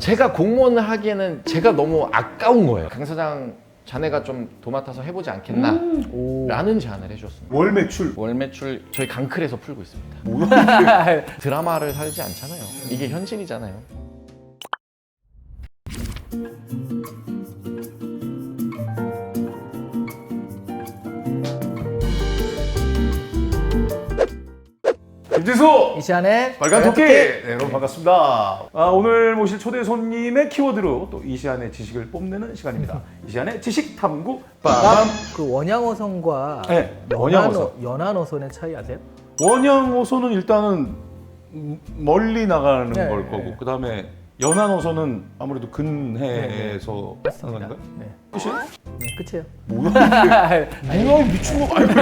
제가 공무원을 하기에는 제가 너무 아까운 거예요. 강 사장 자네가 좀 도맡아서 해보지 않겠나 라는 제안을 해주셨습니다. 월 매출 월 매출 저희 강클에서 풀고 있습니다. 뭐야? 드라마를 살지 않잖아요. 이게 현실이잖아요. 김진수! 이시안의 빨간 토끼! 네, 여러분 반갑습니다. 오늘 모실 초대 손님의 키워드로 또 이시안의 지식을 뽐내는 시간입니다. 이시안의 지식 탐구 빠밤! 그 원양어선과 네, 원양어선. 연안어선의 차이 아세요? 원양어선은 일단은 멀리 나가는 네, 걸 거고 네. 그 다음에 연안어선은 아무래도 근해에서 하는 건가요? 네. 끝이? 네, 끝이에요. 뭐야? 뭐야 미친 거 아니고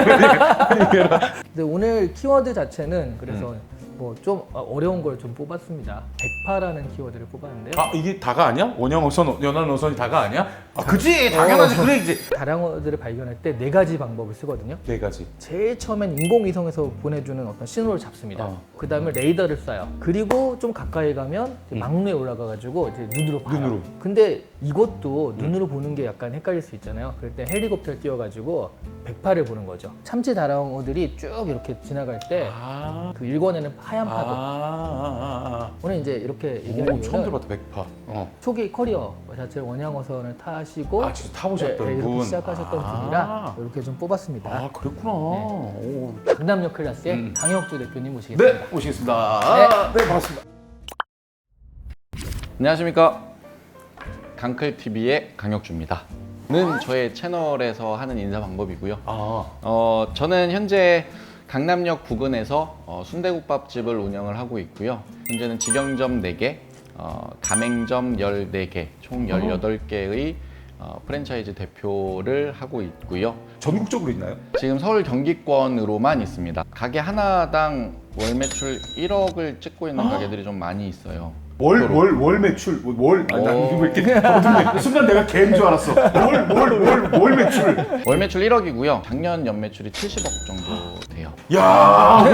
근데 오늘 키워드 자체는 그래서 뭐 좀 어려운 걸 좀 뽑았습니다. 백파라는 키워드를 뽑았는데요. 아 이게 다가 아니야? 원양어선, 연안어선이 다가 아니야? 아 그지 당연하지 그래야지. 다량어들을 발견할 때 4가지 방법을 쓰거든요. 네 가지. 제일 처음엔 인공위성에서 보내주는 어떤 신호를 잡습니다. 그 다음에 레이더를 쏴요. 그리고 좀 가까이 가면 이제 막루에 올라가가지고 이제 눈으로 봐요. 눈으로. 근데 이것도 눈으로 보는 게 약간 헷갈릴 수 있잖아요. 그럴 때 헬리콥터를 띄워가지고 백파를 보는 거죠. 참치 다량어들이 쭉 이렇게 지나갈 때 그 일권에는 하얀 파도. 오늘 이제 이렇게 얘기할 오, 이유는 처음 들어봤다 백파. 초기 커리어 자체 원양어선을 타시고 아 진짜 타보셨던 이렇게 분. 시작하셨던 분이라 이렇게 좀 뽑았습니다. 아 그랬구나. 오. 강남역 클래스의 강혁주 대표님 모시겠습니다. 네 모시겠습니다. 네 반갑습니다. 안녕하십니까. 강클TV의 강혁주입니다. 는 저의 채널에서 하는 인사 방법이고요. 저는 현재 강남역 부근에서 순대국밥집을 운영을 하고 있고요. 현재는 직영점 4개, 가맹점 14개, 총 18개의 프랜차이즈 대표를 하고 있고요. 전국적으로 있나요? 지금 서울 경기권으로만 있습니다. 가게 하나당 월 매출 1억을 찍고 있는 가게들이 좀 많이 있어요. 월 매출 월 아니 나 이거 이렇게 순간 내가 개인 줄 알았어. 월 매출. 월 매출 1억이고요. 작년 연매출이 70억 정도 돼요. 야,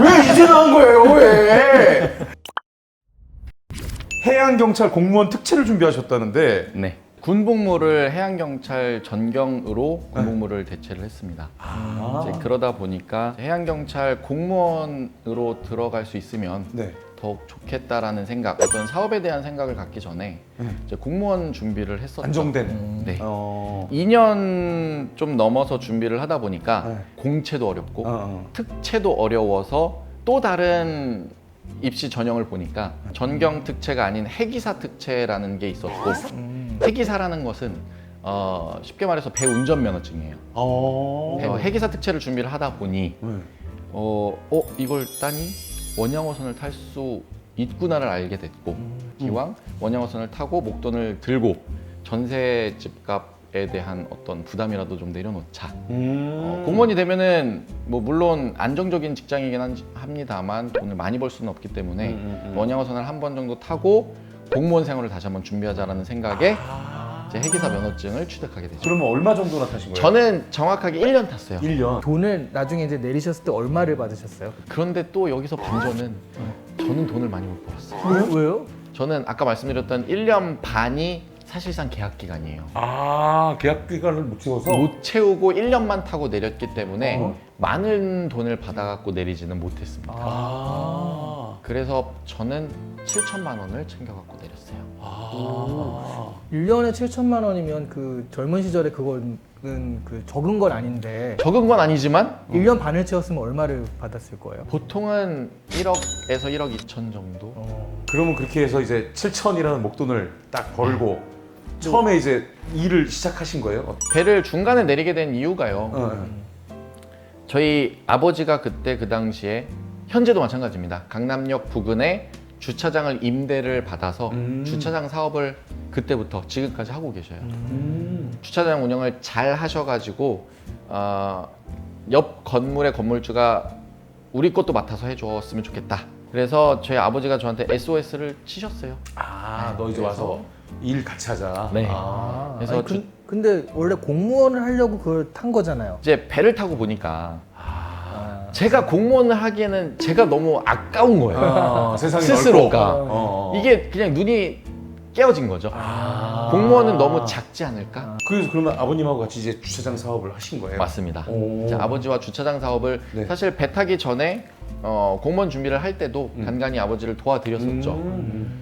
왜 이제 나온 거예요? 왜? 해양경찰 공무원 특채를 준비하셨다는데 네. 군복무를 해양경찰 전경으로 군복무를 대체를 했습니다. 이제 그러다 보니까 해양경찰 공무원으로 들어갈 수 있으면 네. 더욱 좋겠다라는 생각, 어떤 사업에 대한 생각을 갖기 전에 이제 공무원 준비를 했었죠. 안정된. 네. 2년 2년 좀 넘어서 준비를 하다 보니까 네. 공채도 어렵고 특채도 어려워서 또 다른 입시 전형을 보니까 전경 특채가 아닌 해기사 특채라는 게 있었고 해기사라는 것은 쉽게 말해서 배 운전면허증이에요. 해기사 특채를 준비를 하다 보니 이걸 따니 원양어선을 탈 수 있구나를 알게 됐고 기왕 원양어선을 타고 목돈을 들고 전세 집값에 대한 어떤 부담이라도 좀 내려놓자. 공무원이 되면은 뭐 물론 안정적인 직장이긴 합니다만 돈을 많이 벌 수는 없기 때문에 원양어선을 한 번 정도 타고 공무원 생활을 다시 한번 준비하자라는 생각에 이제 해기사 면허증을 취득하게 되죠. 그러면 얼마 정도나 타신 거예요? 저는 정확하게 1년 탔어요. 1년. 돈을 나중에 이제 내리셨을 때 얼마를 받으셨어요? 그런데 또 여기서 반전은 저는 돈을 많이 못 벌었어요. 왜요? 저는 아까 말씀드렸던 1년 반이 사실상 계약 기간이에요. 계약 기간을 못 채워서 못 채우고 1년만 타고 내렸기 때문에 많은 돈을 받아갖고 내리지는 못했습니다. 그래서 그래서 저는 7천만 원을 챙겨갖고 내렸어요. 1년에 7천만 원이면 그 젊은 시절에 그건 그 적은 건 아닌데 적은 건 아니지만 1년 반을 채웠으면 얼마를 받았을 거예요? 보통은 1억에서 1억 2천 정도? 그러면 그렇게 해서 이제 7천이라는 목돈을 딱 벌고 처음에 이제 일을 시작하신 거예요? 배를 중간에 내리게 된 이유가요. 저희 아버지가 그때 그 당시에 현재도 마찬가지입니다. 강남역 부근에 주차장을 임대를 받아서 주차장 사업을 그때부터 지금까지 하고 계셔요. 주차장 운영을 잘 하셔가지고 옆 건물의 건물주가 우리 것도 맡아서 해줬으면 좋겠다. 그래서 저희 아버지가 저한테 SOS를 치셨어요. 너 이제 와서 일 같이 하자. 네. 그래서 근데 원래 공무원을 하려고 그걸 탄 거잖아요. 이제 배를 타고 보니까 제가 공무원을 하기에는 제가 너무 아까운 거예요. 세상이 스스로가. 넓고. 이게 그냥 눈이 깨어진 거죠. 공무원은 너무 작지 않을까? 그래서 그러면 아버님하고 같이 이제 주차장 사업을 하신 거예요? 맞습니다. 오. 이제 아버지와 주차장 사업을 네. 사실 배 타기 전에 공무원 준비를 할 때도 간간히 아버지를 도와드렸었죠.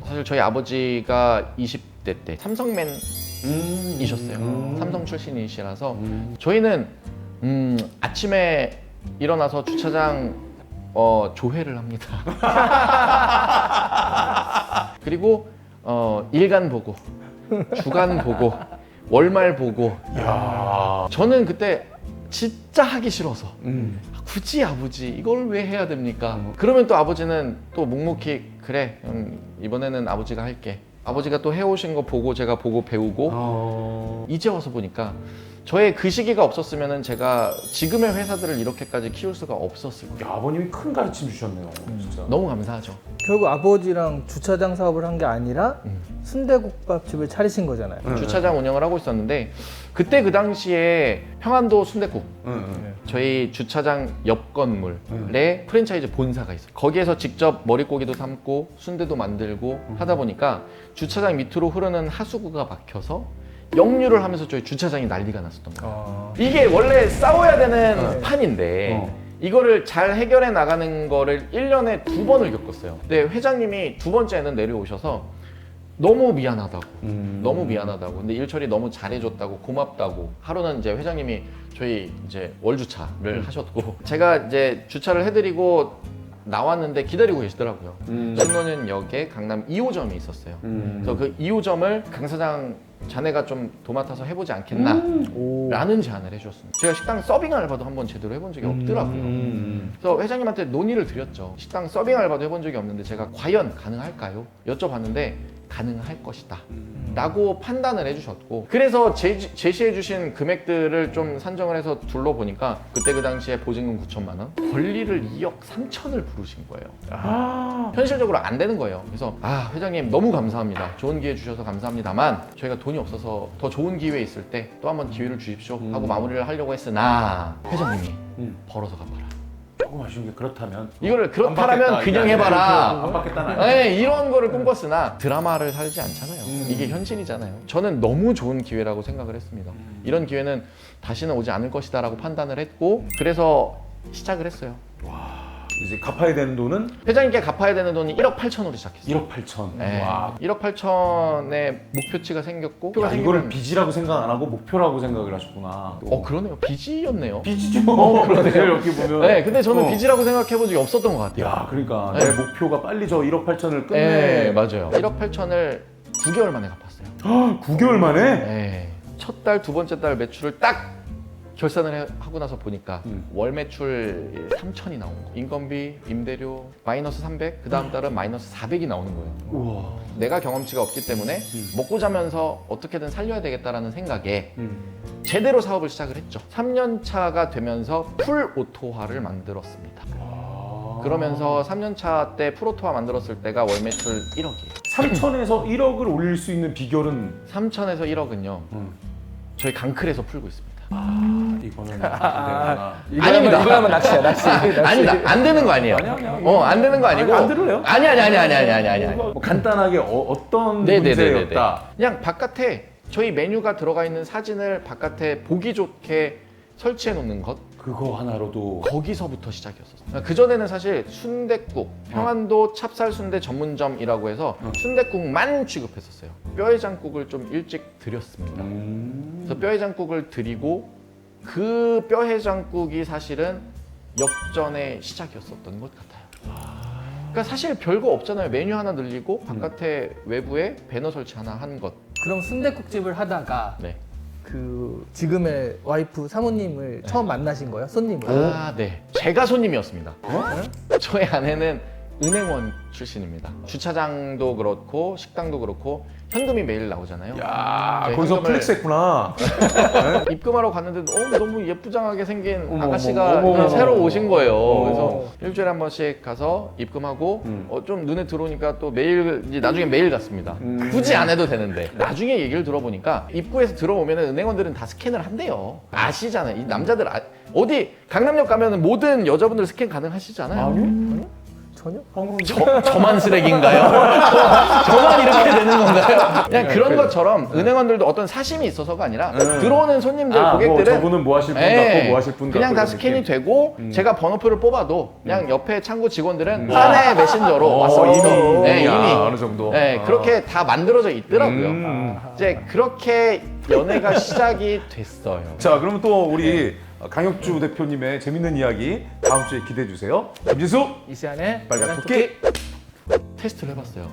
사실 저희 아버지가 20대 때 삼성맨이셨어요. 삼성 출신이시라서 저희는 아침에 일어나서 주차장 조회를 합니다. 그리고 일간 보고, 주간 보고, 월말 보고. 야. 저는 그때 진짜 하기 싫어서 굳이 아버지 이걸 왜 해야 됩니까? 그러면 또 아버지는 또 묵묵히 그래 이번에는 아버지가 할게. 아버지가 또 해오신 거 보고 제가 보고 배우고 이제 와서 보니까 저의 그 시기가 없었으면 제가 지금의 회사들을 이렇게까지 키울 수가 없었을 거예요. 야, 아버님이 큰 가르침 주셨네요. 진짜. 너무 감사하죠. 결국 아버지랑 주차장 사업을 한 게 아니라 순대국밥집을 차리신 거잖아요. 주차장 운영을 하고 있었는데 그때 그 당시에 평안도 순댓국 저희 주차장 옆 건물에 프랜차이즈 본사가 있어요. 거기에서 직접 머릿고기도 삶고 순대도 만들고 하다 보니까 주차장 밑으로 흐르는 하수구가 막혀서 역류를 하면서 저희 주차장이 난리가 났었던 거예요. 이게 원래 싸워야 되는 판인데 이거를 잘 해결해 나가는 거를 1년에 2번을 겪었어요. 근데 회장님이 두 번째는 내려오셔서 너무 미안하다고 너무 미안하다고 근데 일 처리 너무 잘해줬다고 고맙다고 하루는 이제 회장님이 저희 이제 월주차를 하셨고 제가 이제 주차를 해드리고 나왔는데 기다리고 계시더라고요. 신논현역에 강남 2호점이 있었어요. 그래서 그 2호점을 강 사장 자네가 좀 도맡아서 해보지 않겠나 라는 제안을 해주셨습니다. 제가 식당 서빙 알바도 한번 제대로 해본 적이 없더라고요. 그래서 회장님한테 논의를 드렸죠. 식당 서빙 알바도 해본 적이 없는데 제가 과연 가능할까요? 여쭤봤는데 가능할 것이다 라고 판단을 해주셨고 그래서 제시해 주신 금액들을 좀 산정을 해서 둘러보니까 그때 그 당시에 보증금 9천만 원 권리를 2억 3천을 부르신 거예요. 현실적으로 안 되는 거예요. 그래서 회장님 너무 감사합니다. 좋은 기회 주셔서 감사합니다만 저희가 돈이 없어서 더 좋은 기회 있을 때 또 한번 기회를 주십시오 하고 마무리를 하려고 했으나 회장님이 벌어서 갚아라. 조금 아쉬운 게 그렇다면 이거를 그렇다면 그냥 해봐라. 안 받겠다는 네, 이런 거를 꿈꿨으나 드라마를 살지 않잖아요. 이게 현실이잖아요. 저는 너무 좋은 기회라고 생각을 했습니다. 이런 기회는 다시는 오지 않을 것이다 라고 판단을 했고 그래서 시작을 했어요. 이제 갚아야 되는 돈은 회장님께 갚아야 되는 돈이 1억 8천으로 시작했어요. 1억 8천. 네. 와. 1억 8천의 목표치가 생겼고 야, 이거를 빚이라고 생각 안 하고 목표라고 생각을 하셨구나. 그러네요. 빚이었네요. 빚이죠. 그러네요. 이렇게 보면. 네, 근데 저는 빚이라고 생각해 본 적이 없었던 것 같아요. 야, 그러니까 네. 내 목표가 빨리 저 1억 8천을 끝내. 네, 맞아요. 1억 8천을 9개월 만에 갚았어요. 9개월 만에? 네. 첫 달, 두 번째 달 매출을 딱 결산을 하고 나서 보니까 월 매출 3천이 나온 거예요. 인건비, 임대료 마이너스 300, 그 다음 달은 마이너스 400이 나오는 거예요. 우와. 내가 경험치가 없기 때문에 먹고 자면서 어떻게든 살려야 되겠다라는 생각에 제대로 사업을 시작을 했죠. 3년 차가 되면서 풀 오토화를 만들었습니다. 그러면서 3년 차 때 풀 오토화 만들었을 때가 월 매출 1억이에요. 3천에서 1억을 올릴 수 있는 비결은 3천에서 1억은요. 저희 강클에서 풀고 있습니다. 이거는 안 되구나. 아닙니다. 이거 하면 낚시야, 낚시. 아니다. 안 되는 거 아니에요. 안 되는 거 아니고. 안 들을래요? 아니. 뭐 간단하게 어떤 네네네네네. 문제였다. 그냥 바깥에 저희 메뉴가 들어가 있는 사진을 바깥에 보기 좋게 설치해 놓는 것 그거 하나로도 거기서부터 시작이었어요. 그 전에는 사실 순댓국 평안도 찹쌀순대 전문점이라고 해서 순댓국만 취급했었어요. 뼈해장국을 좀 일찍 드렸습니다. 그래서 뼈해장국을 드리고 그 뼈해장국이 사실은 역전의 시작이었었던 것 같아요. 그러니까 사실 별거 없잖아요. 메뉴 하나 늘리고 바깥에 외부에 배너 설치 하나 한 것. 그럼 순대국집을 하다가 네. 그 지금의 와이프 사모님을 처음 만나신 거예요? 손님을? 네. 제가 손님이었습니다. 저희 아내는 은행원 출신입니다. 주차장도 그렇고 식당도 그렇고 현금이 매일 나오잖아요. 야, 저희 거기서 현금을 플렉스했구나. 입금하러 갔는데 너무 예쁘장하게 생긴 어머, 아가씨가 어머, 어머, 새로 어머. 오신 거예요. 그래서 어머. 일주일에 한 번씩 가서 입금하고 좀 눈에 들어오니까 또 매일 이제 나중에 매일 갔습니다. 굳이 안 해도 되는데 나중에 얘기를 들어보니까 입구에서 들어오면 은행원들은 다 스캔을 한대요. 아시잖아요. 이 남자들 어디 강남역 가면 모든 여자분들 스캔 가능하시잖아요. 저 전혀? 저만 쓰레기인가요? 저만 이렇게 되는 건가요? 그냥 그런 것처럼 은행원들도 어떤 사심이 있어서가 아니라 들어오는 손님들 뭐 고객들은 저분은 뭐 하실 분 예, 같고 뭐 하실 분 같고 그냥 다 이런 스캔이 느낌. 되고 제가 번호표를 뽑아도 그냥 옆에 창구 직원들은 사내 메신저로 왔어요. 이미 네, 이미 어느 정도. 네, 그렇게 다 만들어져 있더라고요. 음. 이제 그렇게 연애가 시작이 됐어요. 자, 그러면 또 우리 강혁주 대표님의 재밌는 이야기 다음 주에 기대해 주세요. 김지수 이시안의 빨간 토끼. 테스트를 해봤어요.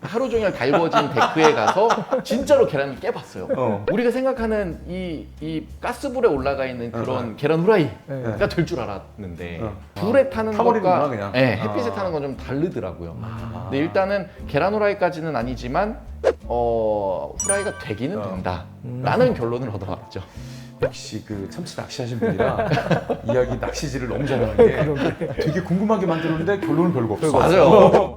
하루 종일 달궈진 데크에 가서 진짜로 계란을 깨봤어요. 우리가 생각하는 이 가스불에 올라가 있는 그런 계란 후라이가 될 줄 알았는데 불에 타는 타버리는구나, 것과 그냥. 네, 햇빛에 타는 건 좀 다르더라고요. 근데 일단은 계란 후라이까지는 아니지만 후라이가 되기는 된다라는 결론을 얻어왔죠. 역시 그 참치 낚시하신 분이라 이야기 낚시질을 너무 잘하는 게 되게 궁금하게 만들었는데 결론은 별거 없어. 맞아요.